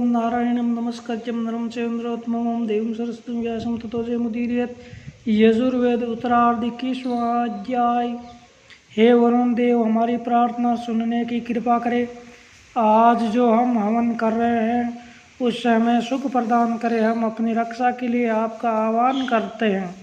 ओम नारायणं नमस्कृत्यं नरं चैव नरोत्तमं देवीं सरस्वतीं व्यासं ततो जयमुदीरयेत्। यजुर्वेद उत्तरार्ध 21वां अध्याय। हे वरुण देव, हमारी प्रार्थना सुनने की कृपा करें। आज जो हम हवन कर रहे हैं उससे हमें सुख प्रदान करें। हम अपनी रक्षा के लिए आपका आह्वान करते हैं।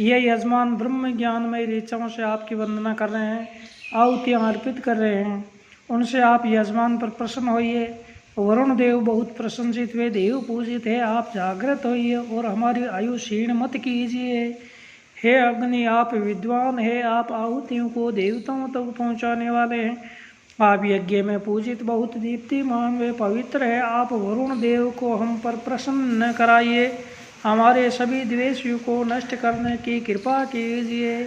ये यजमान ब्रह्म ज्ञानमय ऋचाओं से आपकी वंदना कर रहे हैं, आहुतियाँ अर्पित कर रहे हैं। उनसे आप यजमान पर प्रसन्न होइए। वरुण देव बहुत प्रशंसित वे देव पूजित है, आप जागृत होइए और हमारी आयु क्षीण मत कीजिए। हे अग्नि, आप विद्वान है, आप आहुतियों को देवताओं तक पहुँचाने वाले हैं। आप यज्ञ में पूजित बहुत दीप्तिमान वे पवित्र है। आप वरुण देव को हम पर प्रसन्न कराइए, हमारे सभी द्वेषियों को नष्ट करने की कृपा कीजिए।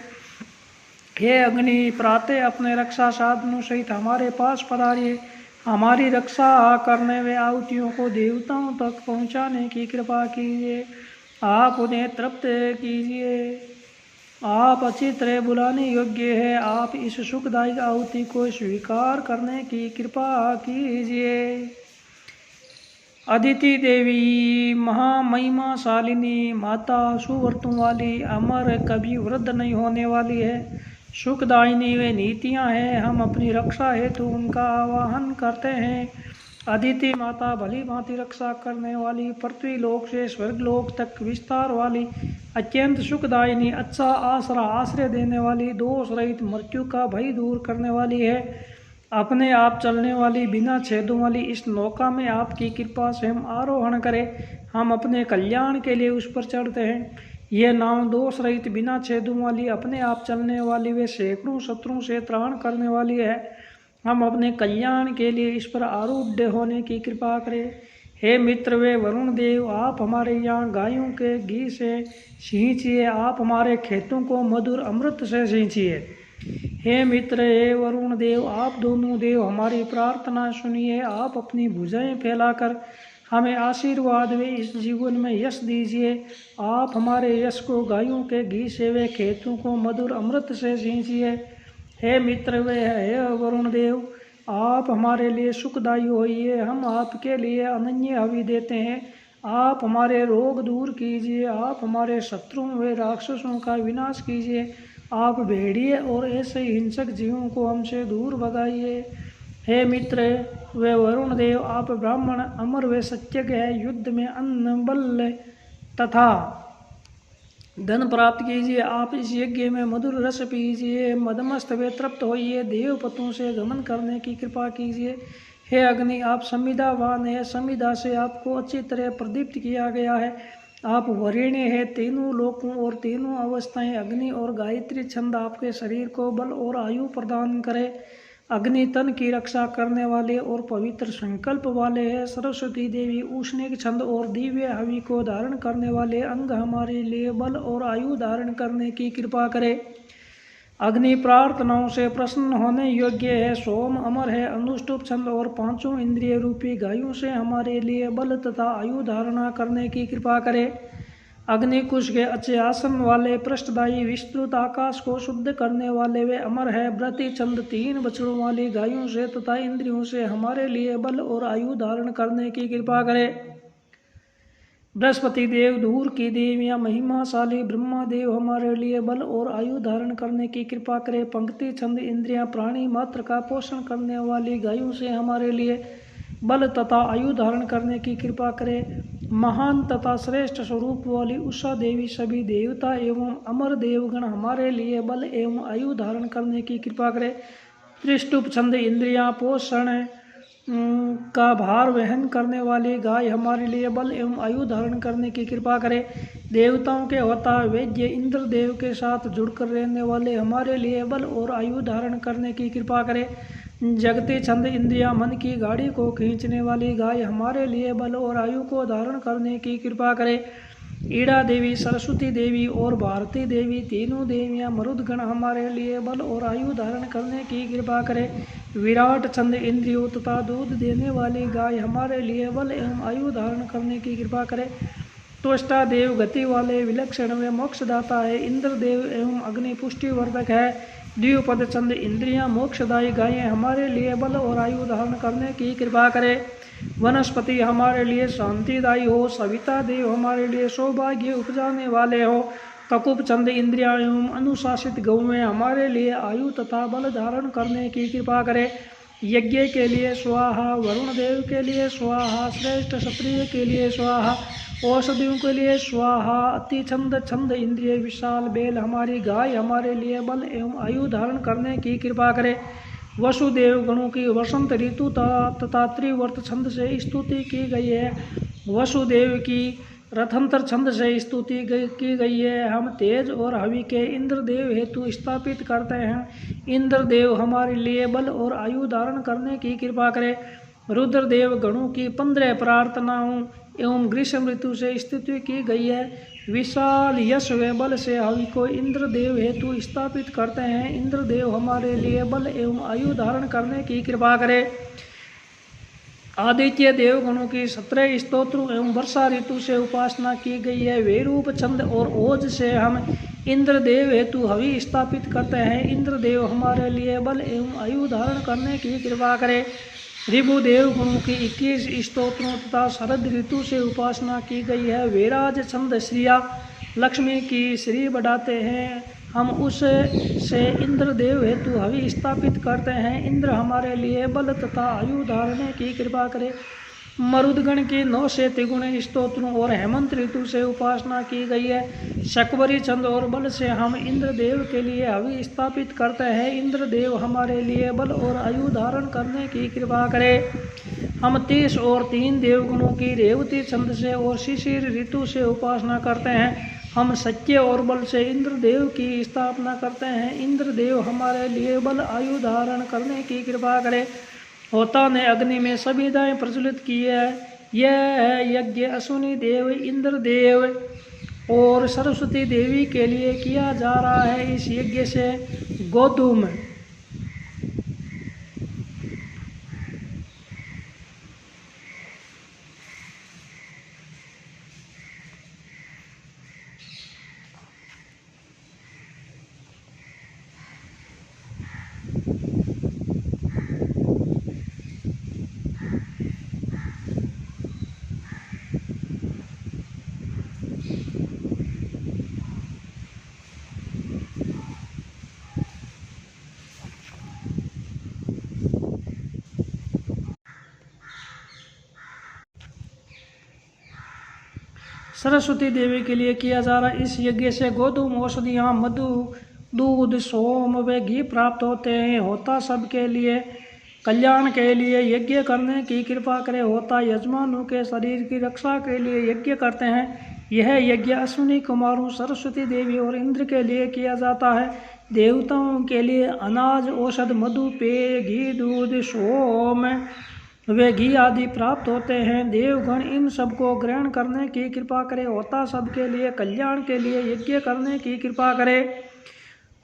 हे अग्नि, प्रातः अपने रक्षा साधनों सहित हमारे पास पधारिए, हमारी रक्षा करने व आहुतियों को देवताओं तक पहुँचाने की कृपा कीजिए। आप उन्हें तृप्त कीजिए। आप अच्छी तरह बुलाने योग्य है। आप इस सुखदायक आहुति को स्वीकार करने की कृपा कीजिए। अदिति देवी महामहिमा शालिनी माता, सुवर्तों वाली, अमर, कभी वृद्ध नहीं होने वाली है, सुखदायिनी वे नीतियाँ हैं। हम अपनी रक्षा हेतु उनका आवाहन करते हैं। अदिति माता भली भांति रक्षा करने वाली, पृथ्वी लोक से स्वर्ग लोक तक विस्तार वाली, अत्यंत सुखदायिनी, अच्छा आसरा आश्रय देने वाली, दोष रहित, मृत्यु का भय दूर करने वाली है। अपने आप चलने वाली, बिना छेदों वाली इस नौका में आपकी कृपा से हम आरोहण करें। हम अपने कल्याण के लिए उस पर चढ़ते हैं। ये नाव दोष रहित, बिना छेदों वाली, अपने आप चलने वाली, वे सैकड़ों शत्रुओं से त्राण करने वाली है। हम अपने कल्याण के लिए इस पर आरूढ़ होने की कृपा करें। हे मित्र वे वरुण देव, आप हमारे यहाँ गायों के घी से सींचिए, आप हमारे खेतों को मधुर अमृत से सींचिए। हे मित्र, हे वरुण देव, आप दोनों देव हमारी प्रार्थना सुनिए। आप अपनी भुजाएं फैलाकर हमें आशीर्वाद व इस जीवन में यश दीजिए। आप हमारे यश को गायों के घी से व खेतों को मधुर अमृत से सींचिए। हे मित्र वे हे वरुण देव, आप हमारे लिए सुखदायी होइए। हम आपके लिए अनन्य हवि देते हैं। आप हमारे रोग दूर कीजिए। आप हमारे शत्रुओं व राक्षसों का विनाश कीजिए। आप भेड़िए और ऐसे हिंसक जीवों को हमसे दूर भगाइए। हे मित्र वे वरुण देव, आप ब्राह्मण अमर व सत्यज्ञ है। युद्ध में अन्न, बल तथा धन प्राप्त कीजिए। आप इस यज्ञ में मधुर रस पीजिए। मदमस्त व तृप्त होइए। देवपतों से गमन करने की कृपा कीजिए। हे अग्नि, आप संविदावान है, संविदा से आपको अच्छी तरह प्रदीप्त किया गया है। आप वरीण्य है, तीनों लोकों और तीनों अवस्थाएं अग्नि और गायत्री छंद आपके शरीर को बल और आयु प्रदान करे। अग्नि तन की रक्षा करने वाले और पवित्र संकल्प वाले हैं। सरस्वती देवी उष्णिक छंद और दिव्य हवि को धारण करने वाले अंग हमारे लिए बल और आयु धारण करने की कृपा करे। अग्नि प्रार्थनाओं से प्रसन्न होने योग्य है। सोम अमर है, अनुष्टुप छंद और पांचों इंद्रिय रूपी गायों से हमारे लिए बल तथा आयु धारणा करने की कृपा करे। अग्नि कुश के अच्छे आसन वाले, पृष्ठदायी, विस्तृत आकाश को शुद्ध करने वाले वे अमर है। व्रति छंद 3 बछड़ों वाली गायों से तथा इंद्रियों से हमारे लिए बल और आयु धारण करने की कृपा करे। बृहस्पति देव, दूर की देवियाँ, महिमाशाली ब्रह्मा देव हमारे लिए बल और आयु धारण करने की कृपा करे। पंक्ति छंद इंद्रियाँ, प्राणी मात्र का पोषण करने वाली गायों से हमारे लिए बल तथा आयु धारण करने की कृपा करे। महान तथा श्रेष्ठ स्वरूप वाली उषा देवी, सभी देवता एवं अमर देवगण हमारे लिए बल एवं आयु धारण करने की कृपा करे। त्रिष्टुप छंद इंद्रियाँ, पोषण का भार वहन करने वाली गाय हमारे लिए बल एवं आयु धारण करने की कृपा करे। देवताओं के होता वैद्य इंद्र देव के साथ जुड़कर रहने वाले हमारे लिए बल और आयु धारण करने की कृपा करे। जगती छंद इंद्रियां, मन की गाड़ी को खींचने वाली गाय हमारे लिए बल और आयु को धारण करने की कृपा करे। ईड़ा देवी, सरस्वती देवी और भारती देवी, तीनों देवियां मरुदगण हमारे लिए बल और आयु धारण करने की कृपा करे। विराट छंद इंद्रियों तथा दूध देने वाली गाय हमारे लिए बल एवं आयु धारण करने की कृपा करे। त्वष्टा देव गति वाले, विलक्षण व मोक्षदाता है। इंद्र देव एवं अग्नि पुष्टिवर्धक है। द्विपद छंद इंद्रियां, मोक्षदायी गायें हमारे लिए बल और आयु धारण करने की कृपा करे। वनस्पति हमारे लिए शांतिदायी हो, सविता देव हमारे लिए सौभाग्य उपजाने वाले हो, ककुप चंद इंद्रिया एवं अनुशासित गौएं हमारे लिए आयु तथा बल धारण करने की कृपा करे। यज्ञ के लिए स्वाहा, वरुण देव के लिए स्वाहा, श्रेष्ठ क्षत्रिय के लिए स्वाहा, औषधियों के लिए स्वाहा। अति छंद छंद इंद्रिय विशाल बेल हमारी गाय हमारे लिए बल एवं आयु धारण करने की कृपा करे। वसुदेव गणों की वसंत ऋतु तथा त्रिवर्त छंद से स्तुति की गई है। वसुदेव की रथंतर छंद से स्तुति की गई है। हम तेज और हवि के इंद्रदेव हेतु स्थापित करते हैं। इंद्रदेव हमारे लिए बल और आयु धारण करने की कृपा करे। रुद्रदेव गणों की 15 प्रार्थनाओं एवं ग्रीष्म ऋतु से स्तुति की गई है। विशाल यश व बल से हवि को इंद्रदेव हेतु स्थापित करते हैं। इंद्रदेव हमारे लिए बल एवं आयु धारण करने की कृपा करे। आदित्य देवगणों की 17 स्तोत्रों एवं वर्षा ऋतु से उपासना की गई है। वे रूप छंद और ओज से हम इंद्रदेव हेतु हवि स्थापित करते हैं। इंद्रदेव हमारे लिए बल एवं आयु धारण करने की कृपा करे। ऋभुदेव गणों की 21 स्तोत्रों तथा शरद ऋतु से उपासना की गई है। वेराज छंद श्रिया लक्ष्मी की श्री बढ़ाते हैं। हम उस से इंद्रदेव हेतु हवि स्थापित करते हैं। इंद्र हमारे लिए बल तथा आयु धारने की कृपा करे। मरुदगण की 9 से त्रिगुण स्तोत्रों और हेमंत ऋतु से उपासना की गई है। शकवरी छंद और बल से हम इंद्रदेव के लिए हवि स्थापित करते हैं। इंद्रदेव हमारे लिए बल और आयु धारण करने की कृपा करे। हम 30 और 3 देवगणों की रेवती छंद से और शिशिर ऋतु से उपासना करते हैं। हम सत्य और बल से इंद्रदेव की स्थापना करते हैं। इंद्रदेव हमारे लिए बल आयु धारण करने की कृपा करे। होता ने अग्नि में सविधाएं प्रज्वलित की है। यह है यज्ञ अश्विनी देव, इंद्रदेव और सरस्वती देवी के लिए किया जा रहा है। इस यज्ञ से गोधूम सरस्वती देवी के लिए किया जा रहा है। इस यज्ञ से गोधूम औषधियाँ, मधु, दूध, सोम व घी प्राप्त होते हैं। होता सबके लिए कल्याण के लिए यज्ञ करने की कृपा करे। होता यजमानों के शरीर की रक्षा के लिए यज्ञ करते हैं। यह यज्ञ अश्विनी कुमारों, सरस्वती देवी और इंद्र के लिए किया जाता है। देवताओं के लिए अनाज, औषध, मधु, पेय, घी, दूध, सोम वे घी आदि प्राप्त होते हैं। देवगण इन सबको ग्रहण करने की कृपा करे। होता सबके लिए कल्याण के लिए यज्ञ करने की कृपा करे।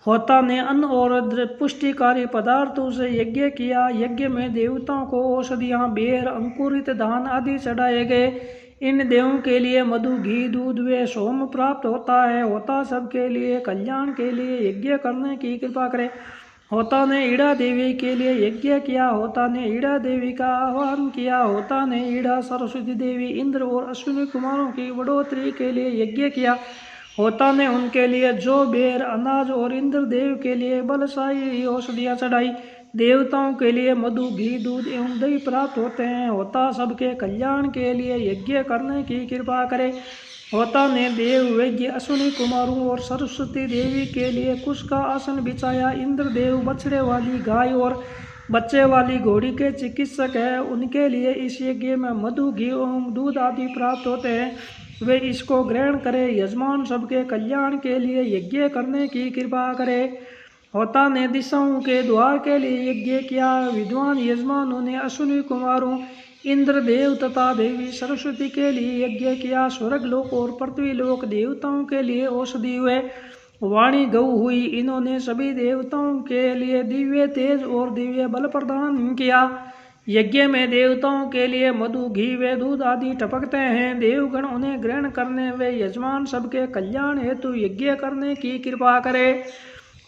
होता ने अन्न और पुष्टिकारी पदार्थों से यज्ञ किया। यज्ञ में देवताओं को औषधियाँ, बेर, अंकुरित धान आदि चढ़ाए गए। इन देवों के लिए मधु, घी, दूध व सोम प्राप्त होता है। होता सबके लिए कल्याण के लिए यज्ञ करने की कृपा करे। होता ने ईड़ा देवी के लिए यज्ञ किया। होता ने ईड़ा देवी का आह्वान किया। होता ने ईड़ा, सरस्वती देवी, इंद्र और अश्विनी कुमारों की बढ़ोतरी के लिए यज्ञ किया। होता ने उनके लिए जो बेर, अनाज और इंद्र देव के लिए बलशाही औषधियाँ चढ़ाई। देवताओं के लिए मधु, घी, दूध एवं दही प्राप्त होते हैं। होता सबके कल्याण के लिए यज्ञ करने की कृपा करे। होता ने देव, वैज्ञ, अश्विनी कुमारों और सरस्वती देवी के लिए कुश का आसन बिछाया। इंद्रदेव बछड़े वाली गाय और बच्चे वाली घोड़ी के चिकित्सक है। उनके लिए इस यज्ञ में मधु, घी एवं दूध आदि प्राप्त होते हैं। वे इसको ग्रहण करें। यजमान सबके कल्याण के लिए यज्ञ करने की कृपा करे। होता ने दिशाओं के द्वार के लिए यज्ञ किया। विद्वान यजमानों ने अश्विनी कुमारों, इंद्रदेव तथा देवी सरस्वती के लिए यज्ञ किया। स्वर्गलोक और पृथ्वीलोक देवताओं के लिए औषधि हुए। वाणी गौ हुई। इन्होंने सभी देवताओं के लिए दिव्य तेज और दिव्य बल प्रदान किया। यज्ञ में देवताओं के लिए मधु, घी व दूध आदि टपकते हैं। देवगण उन्हें ग्रहण करने व यजमान सबके कल्याण हेतु यज्ञ करने की कृपा करे।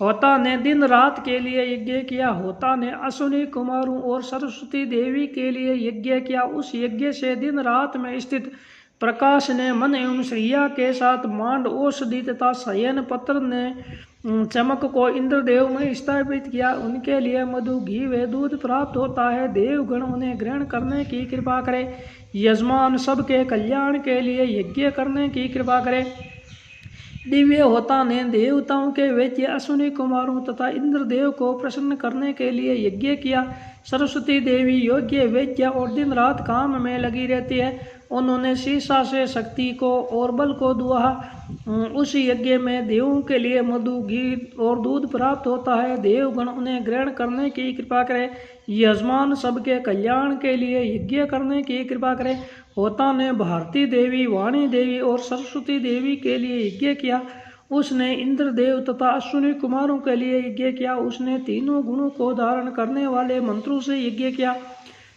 होता ने दिन रात के लिए यज्ञ किया। होता ने अश्विनी कुमारों और सरस्वती देवी के लिए यज्ञ किया। उस यज्ञ से दिन रात में स्थित प्रकाश ने मन एवं श्रेया के साथ मांड औषधि तथा शयन पत्र ने चमक को इंद्रदेव में स्थापित किया। उनके लिए मधु घी व दूध प्राप्त होता है। देवगण उन्हें ग्रहण करने की कृपा करे। यजमान सबके कल्याण के लिए यज्ञ करने की कृपा करे। दिव्य होता ने देवताओं के वैद्य अश्विनी कुमारों तथा इंद्रदेव को प्रसन्न करने के लिए यज्ञ किया। सरस्वती देवी योग्य वैद्य और दिन रात काम में लगी रहती है। उन्होंने शीशा से शक्ति को और बल को दुआ। उस यज्ञ में देवों के लिए मधु घी और दूध प्राप्त होता है। देवगण उन्हें ग्रहण करने की कृपा करे। यजमान सबके कल्याण के लिए यज्ञ करने की कृपा करे। होता ने भारती देवी, वाणी देवी और सरस्वती देवी के लिए यज्ञ किया। उसने इंद्रदेव तथा अश्विनी कुमारों के लिए यज्ञ किया। उसने तीनों गुणों को धारण करने वाले मंत्रों से यज्ञ किया।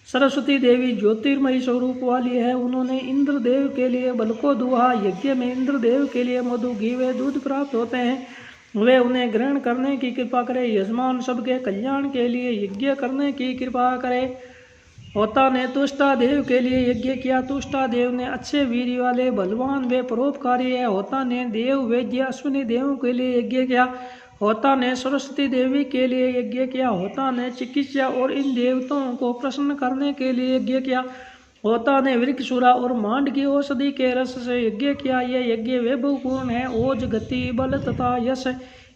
सरस्वती देवी ज्योतिर्मयी स्वरूप वाली है। उन्होंने इंद्रदेव के लिए बल को दुआ। यज्ञ में इंद्रदेव के लिए मधु घी व दूध प्राप्त होते हैं। वे उन्हें ग्रहण करने की कृपा करे। यजमान सबके कल्याण के लिए यज्ञ करने की कृपा करे। होता ने तुष्टा देव के लिए यज्ञ किया। तुष्टा देव ने अच्छे वीर वाले, बलवान व परोपकारी है। होता ने देव वैद्य अश्विनी देवों के लिए यज्ञ किया। होता ने सरस्वती देवी के लिए यज्ञ किया। होता ने चिकित्सा और इन देवताओं को प्रसन्न करने के लिए यज्ञ किया। होता ने वृक्षुरा और मांड की औषधि के रस से यज्ञ किया। यह यज्ञ वैभवपूर्ण है। ओज, गति, बल तथा यश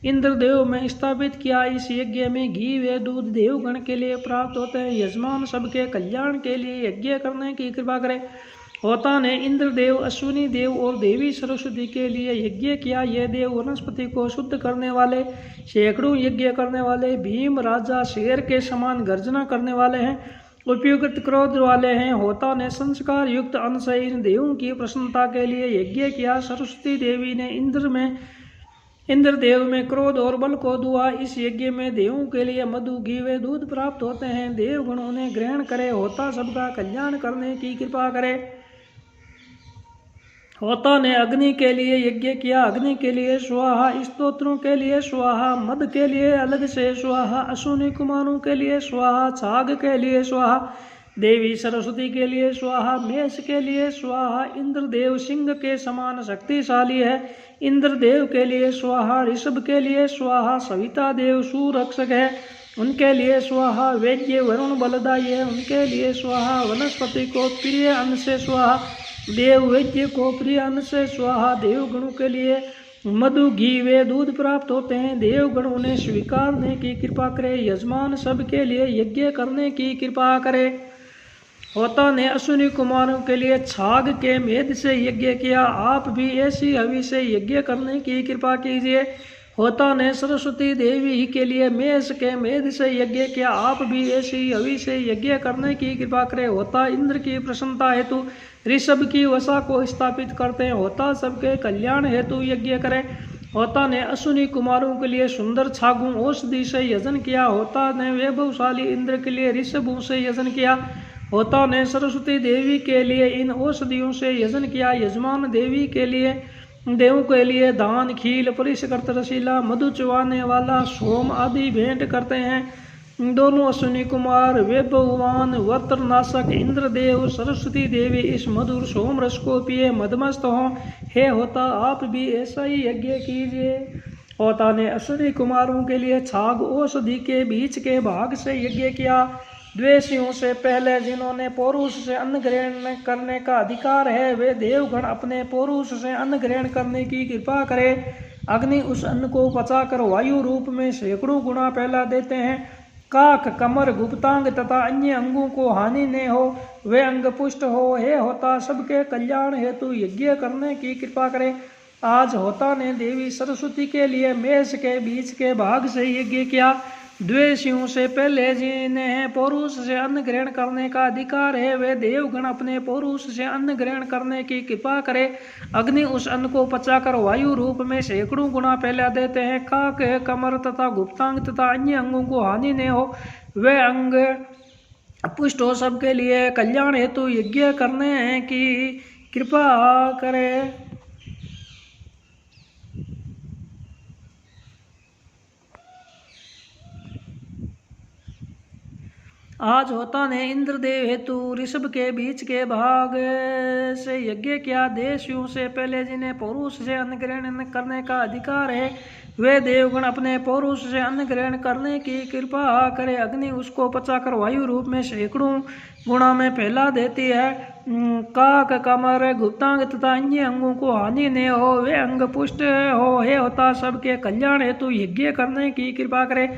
इंद्रदेव में स्थापित किया। इस यज्ञ में घी व दूध देवगण के लिए प्राप्त होते हैं। यजमान सबके कल्याण के लिए यज्ञ करने की कृपा करे। होता ने इंद्रदेव, अश्विनी देव और देवी सरस्वती के लिए यज्ञ किया। ये देव वनस्पति को शुद्ध करने वाले, सैकड़ों यज्ञ करने वाले, भीम राजा शेर के समान गर्जना करने वाले हैं, उपयुक्त क्रोध वाले हैं। होता ने संस्कार युक्त अन्न से इन देवों की प्रसन्नता के लिए यज्ञ किया। सरस्वती देवी ने इंद्रदेव में क्रोध और बल को दुआ। इस यज्ञ में देवों के लिए मधु घी व दूध प्राप्त होते हैं। देवगण उन्हें ग्रहण करे। होता सबका कल्याण करने की कृपा करे। होता ने अग्नि के लिए यज्ञ किया। अग्नि के लिए स्वाहा, स्तोत्रों के लिए स्वाहा, मद के लिए अलग से स्वाहा, अश्विनी कुमारों के लिए स्वाहा, छाग के लिए स्वाहा, देवी सरस्वती के लिए स्वाहा, मेष के लिए स्वाहा। इंद्रदेव सिंह के समान शक्तिशाली है। इंद्रदेव के लिए स्वाहा, ऋषभ के लिए स्वाहा, सविता देव सुरक्षक है, उनके लिए स्वाहा। वैद्य वरुण बलदायी है, उनके लिए स्वाहा। वनस्पति को प्रिय अन्न से स्वाहा, देव वैद्य को प्रिय अन्न से स्वाहा। देवगणों के लिए मधु घी व दूध प्राप्त होते हैं। देवगण उन्हें स्वीकारने की कृपा करे। यजमान सबके लिए यज्ञ करने की कृपा करे। होता ने अश्विनी कुमारों के लिए छाग के मेद से यज्ञ किया। आप भी ऐसी हवि से यज्ञ करने की कृपा कीजिए। होता ने सरस्वती देवी के लिए मेष के मेद से यज्ञ किया। आप भी ऐसी हवि से यज्ञ करने की कृपा करें। होता इंद्र की प्रसन्नता हेतु ऋषभ की वसा को स्थापित करते हैं। होता सबके कल्याण हेतु यज्ञ करें। होता ने अश्विनी कुमारों के लिए सुंदर छागों औषधि से यजन किया। होता ने वैभवशाली इंद्र के लिए ऋषभों से यजन किया। होता ने सरस्वती देवी के लिए इन औषधियों से यजन किया। यजमान देवी के लिए देवों के लिए दान, खील, परिष्कृत रसीला, मधु चुवाने वाला, सोम आदि भेंट करते हैं। दोनों अश्विनी कुमार वैभववान वर्तनाशक इंद्रदेव सरस्वती देवी इस मधुर सोम रस को पिए मदमस्त हों। हे होता, आप भी ऐसा ही यज्ञ कीजिए। होता ने अश्विनी कुमारों के लिए छाग औषधि के बीच के भाग से यज्ञ किया। द्वेषियों से पहले जिन्होंने पौरुष से अन्न ग्रहण करने का अधिकार है, वे देवगण अपने पौरुष से अन्न ग्रहण करने की कृपा करे। अग्नि उस अन्न को पचाकर वायु रूप में सैकड़ों गुना फैला देते हैं। काक, कमर, गुप्तांग तथा अन्य अंगों को हानि न हो, वे अंग पुष्ट हो। हे होता, सबके कल्याण हेतु यज्ञ करने की कृपा करे। आज होता ने देवी सरस्वती के लिए मेष के बीच के भाग से यज्ञ किया। द्वेषियों से पहले जिन्हें पौरुष से अन्न ग्रहण करने का अधिकार है, वे देवगण अपने पौरुष से अन्न ग्रहण करने की कृपा करे। अग्नि उस अन्न को पचाकर वायु रूप में सैकड़ों गुना फैला देते हैं। काक, कमर तथा गुप्तांग तथा अन्य अंगों को हानि न हो, वे अंग पुष्ट हो। सबके लिए कल्याण हेतु यज्ञ करने की कृपा करे। आज होता ने इंद्रदेव हेतु ऋषभ के बीच के भाग से यज्ञ किया। देशयों से पहले जिन्हें पौरुष से अन्न ग्रहण करने का अधिकार है, वे देवगण अपने पौरुष से अन्न ग्रहण करने की कृपा करे। अग्नि उसको पचाकर वायु रूप में सैकड़ों गुणा में फैला देती है। काक, कमर, गुप्तांग तथा अन्य अंगों को हानि न हो, वे अंग पुष्ट हो। हे होता सबके कल्याण हेतु यज्ञ करने की कृपा करे।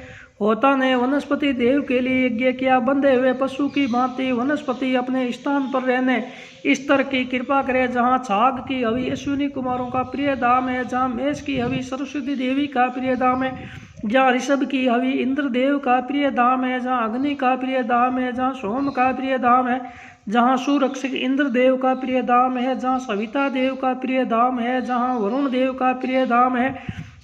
होता ने वनस्पति देव के लिए यज्ञ किया। बंधे हुए पशु की भांति वनस्पति अपने स्थान पर रहने इस तरह की कृपा करे, जहाँ छाग की हवि अश्विनी कुमारों का प्रिय धाम है, जहाँ मेष की हवि सरस्वती देवी का प्रिय धाम है, जहाँ ऋषभ की हवि इंद्रदेव का प्रिय धाम है, जहाँ अग्नि का प्रिय धाम है, जहाँ सोम का प्रिय धाम है, जहाँ सुरक्षक इंद्रदेव का प्रिय धाम है, जहाँ सविता देव का प्रिय धाम है, जहाँ वरुण देव का प्रिय धाम है,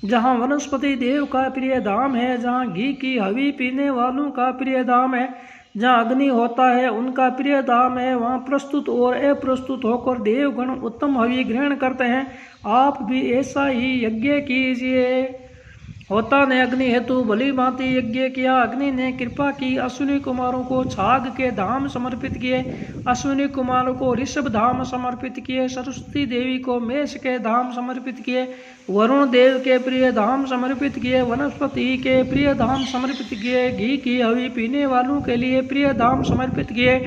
जहाँ वनस्पति देव का प्रिय धाम है, जहाँ घी की हवि पीने वालों का प्रिय धाम है, जहाँ अग्नि होता है उनका प्रिय धाम है, वहाँ प्रस्तुत और अप्रस्तुत होकर देवगण उत्तम हवि ग्रहण करते हैं। आप भी ऐसा ही यज्ञ कीजिए। होता ने अग्नि हेतु भली भांति यज्ञ किया। अग्नि ने कृपा की, अश्विनी कुमारों को छाग के धाम समर्पित किए, अश्विनी कुमारों को ऋषभ धाम समर्पित किए, सरस्वती देवी को मेष के धाम समर्पित किए, वरुण देव के प्रिय धाम समर्पित किए, वनस्पति के प्रिय धाम समर्पित किए, घी की हवि पीने वालों के लिए प्रिय धाम समर्पित किए।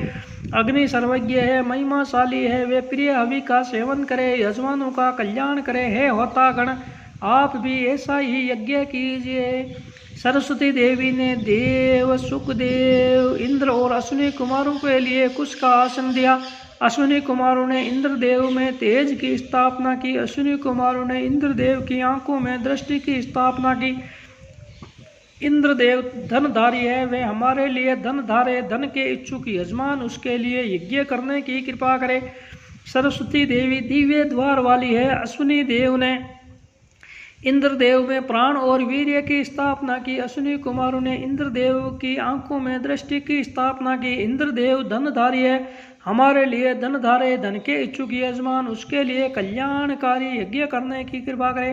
अग्नि सर्वज्ञ है, महिमाशाली है, वे प्रिय हवि का सेवन करे, यजमानों का कल्याण करे। हे होता गण, आप भी ऐसा ही यज्ञ कीजिए। सरस्वती देवी ने देव, सुखदेव, इंद्र और अश्विनी कुमारों के लिए कुश का आसन दिया। अश्विनी कुमारों ने इंद्रदेव में तेज की स्थापना की, अश्विनी कुमारों ने इंद्रदेव की आंखों में दृष्टि की स्थापना की। इंद्रदेव धनधारी है, वे हमारे लिए धन धारे, धन के इच्छुक यजमान उसके लिए यज्ञ करने की कृपा करे। सरस्वती देवी दिव्य द्वार वाली है। अश्विनी देव ने इंद्रदेव में प्राण और वीर्य की स्थापना की, अश्विनी कुमारों ने इंद्रदेव की आंखों में दृष्टि की स्थापना की। इंद्रदेव धनधारी है, हमारे लिए धन धारे, धन के इच्छुक यजमान उसके लिए कल्याणकारी यज्ञ करने की कृपा करे।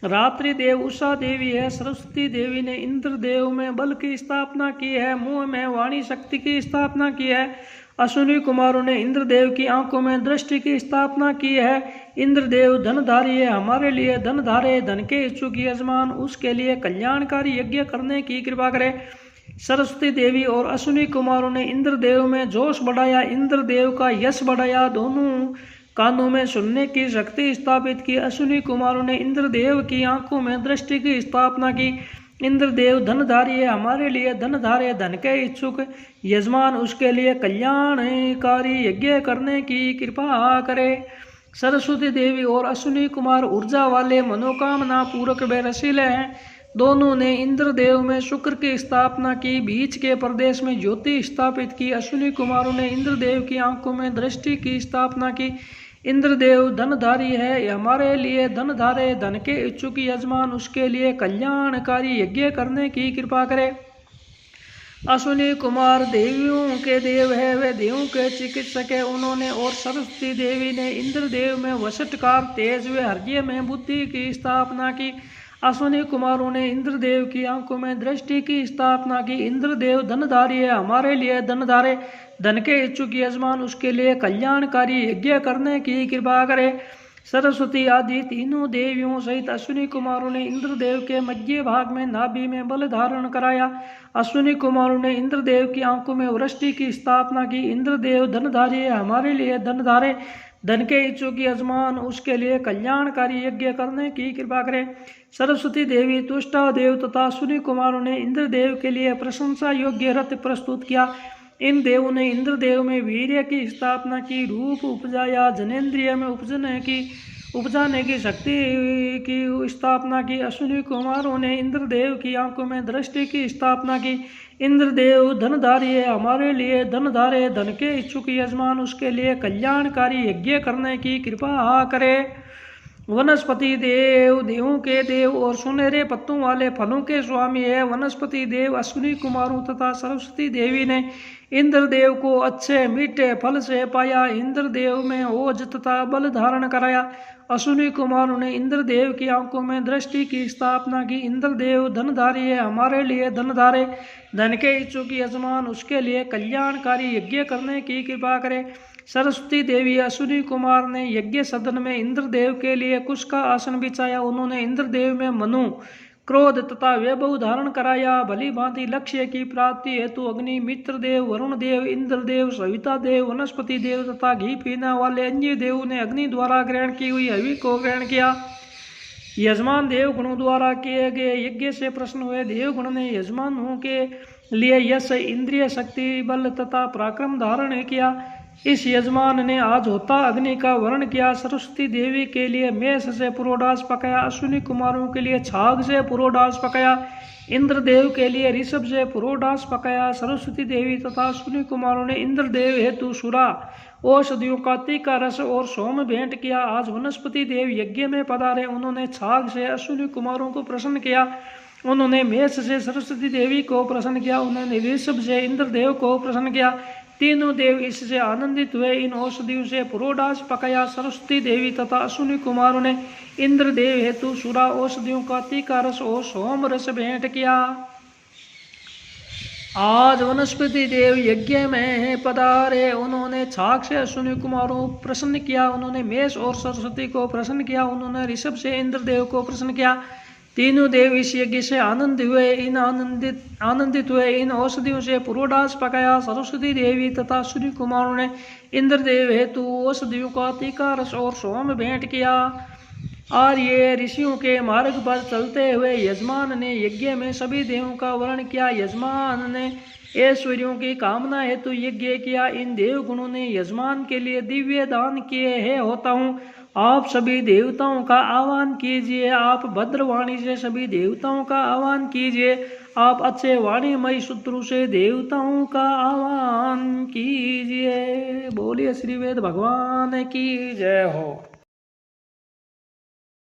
रात्रि देव उषा देवी है। सरस्वती देवी ने इंद्रदेव में बल की स्थापना की है, मुंह में वाणी शक्ति की स्थापना की है। अश्विनी कुमारों ने इंद्रदेव की आंखों में दृष्टि की स्थापना की है। इंद्रदेव धनधारी है, हमारे लिए धन धारे, धन के इच्छुक यजमान उसके लिए कल्याणकारी यज्ञ करने की कृपा करे। सरस्वती देवी और अश्विनी कुमारों ने इंद्रदेव में जोश बढ़ाया, इंद्रदेव का यश बढ़ाया, दोनों कानों में सुनने की शक्ति स्थापित की। अश्विनी कुमारों ने इंद्रदेव की आंखों में दृष्टि की स्थापना की। इंद्रदेव धनधारी है, हमारे लिए धन धारे, धन के इच्छुक यजमान उसके लिए कल्याणकारी यज्ञ करने की कृपा करे। सरस्वती देवी और अश्विनी कुमार ऊर्जा वाले, मनोकामना पूर्वक वे रसीले हैं। दोनों ने इंद्रदेव में शुक्र की स्थापना की, बीच के प्रदेश में ज्योति स्थापित की। अश्विनी कुमारों ने इंद्रदेव की आंखों में दृष्टि की स्थापना की। इंद्रदेव धनधारी है, हमारे लिए धन धारे, धन के इच्छुक यजमान उसके लिए कल्याणकारी यज्ञ करने की कृपा करे। अश्विनी कुमार देवियों के देव है, वे देवों के चिकित्सक है। उन्होंने और सरस्वती देवी ने इंद्रदेव में वशटकार, तेज व हृदय में बुद्धि की स्थापना की। अश्विनी कुमारों ने इंद्रदेव की आंखों में दृष्टि की स्थापना की। इंद्रदेव धनधारी है, हमारे लिए धन धारे, धन के इच्छुक यजमान उसके लिए कल्याणकारी यज्ञ करने की कृपा करे। सरस्वती आदि तीनों देवियों सहित अश्विनी कुमारों ने इंद्रदेव के मध्य भाग में नाभि में बल धारण कराया। अश्विनी कुमारों ने इंद्रदेव की आंखों में वृष्टि की स्थापना की। इंद्रदेव धनधारी है, हमारे लिए धन धारे, धन के इच्छुक यजमान उसके लिए कल्याणकारी यज्ञ करने की कृपा करे। सरस्वती देवी, तुष्टा देव तथा अश्विनी कुमारों ने इंद्रदेव के लिए प्रशंसा योग्य रथ प्रस्तुत किया। इन देवों ने इंद्रदेव में वीर्य की स्थापना की, रूप उपजाया, जनेन्द्रिय में उपजाने की शक्ति की स्थापना की। अश्विनी कुमारों ने इंद्रदेव की आंखों में दृष्टि की स्थापना की। इंद्रदेव धनधारी है, हमारे लिए धन धारे, धन के इच्छुक यजमान उसके लिए कल्याणकारी यज्ञ करने की कृपा करे। वनस्पति देव देवों के देव और सुनहरे पत्तों वाले फलों के स्वामी है। वनस्पति देव अश्विनी कुमारों तथा सरस्वती देवी ने इंद्रदेव को अच्छे मीठे फल से पाया। इंद्रदेव में ओज तथा बल धारण कराया। अश्विनी कुमारों ने इंद्रदेव की आंखों में दृष्टि की स्थापना की। इंद्रदेव धनधारी है, हमारे लिए धनधारे, धन के इच्छुक यजमान उसके लिए कल्याणकारी यज्ञ करने की कृपा करे। सरस्वती देवी अश्विनी कुमार ने यज्ञ सदन में इंद्रदेव के लिए कुश का आसन बिछाया। उन्होंने इंद्रदेव में मनु, क्रोध तथा वैभव धारण कराया। भली भांति लक्ष्य की प्राप्ति हेतु अग्नि, मित्र देव, वरुण देव, इंद्रदेव, सविता देव, वनस्पति देव तथा घी पीने वाले अन्य देव ने अग्नि द्वारा ग्रहण की हुई हवि को ग्रहण किया। यजमान देव गुणों द्वारा किए गए यज्ञ से प्रसन्न हुए। देवगुण ने यजमानों के लिए यश, इंद्रिय शक्ति, बल तथा पराक्रम धारण किया। इस यजमान ने आज होता अग्नि का वर्ण किया। सरस्वती देवी के लिए मेष से पुरोडास पकाया। अश्विनी कुमारों के लिए छाग से पुरोडास पकाया। इंद्रदेव के लिए ऋषभ से पुरोडास पकाया। सरस्वती देवी तथा अश्विनी कुमारों ने इंद्रदेव हेतु सुरा, औषधियों का तीखा रस और सोम भेंट किया। आज वनस्पति देव यज्ञ में पधारे। उन्होंने छाग से अश्विनी कुमारों को प्रसन्न किया। उन्होंने मेष से सरस्वती देवी को प्रसन्न किया। उन्होंने ऋषभ से इंद्रदेव को प्रसन्न किया। तीनों देव इससे आनंदित हुए। इन औषधियों से पुरोडास पकाया। सरस्वती देवी तथा अश्विनी कुमारों ने इंद्रदेव हेतु सुरा, औषधियों का तीखा रस और सोम रस भेंट किया। आज वनस्पति देव यज्ञ में पधारे। उन्होंने छाग से अश्विनी कुमारों को प्रसन्न किया। उन्होंने मेष और सरस्वती को प्रसन्न किया। उन्होंने ऋषभ से इंद्रदेव को प्रसन्न किया। तीनों देव इस यज्ञ से आनंदित हुए। इन औषधियों से पुरोडास पकाया। सरस्वती देवी तथा अश्विनी कुमारों ने इंद्रदेव हेतु औषधियों का तीखा रस और सोम भेंट किया। और ये ऋषियों के मार्ग पर चलते हुए यजमान ने यज्ञ में सभी देवों का वर्ण किया। यजमान ने ऐश्वर्यों की कामना हेतु यज्ञ किया। इन देव गुणों ने यजमान के लिए दिव्य दान किए है। होता हूँ, आप सभी देवताओं का आह्वान कीजिए। आप भद्रवाणी से सभी देवताओं का आह्वान कीजिए। आप अच्छे वाणीमय सूत्रों से देवताओं का आह्वान कीजिए। बोलिए श्री वेद भगवान की जय हो।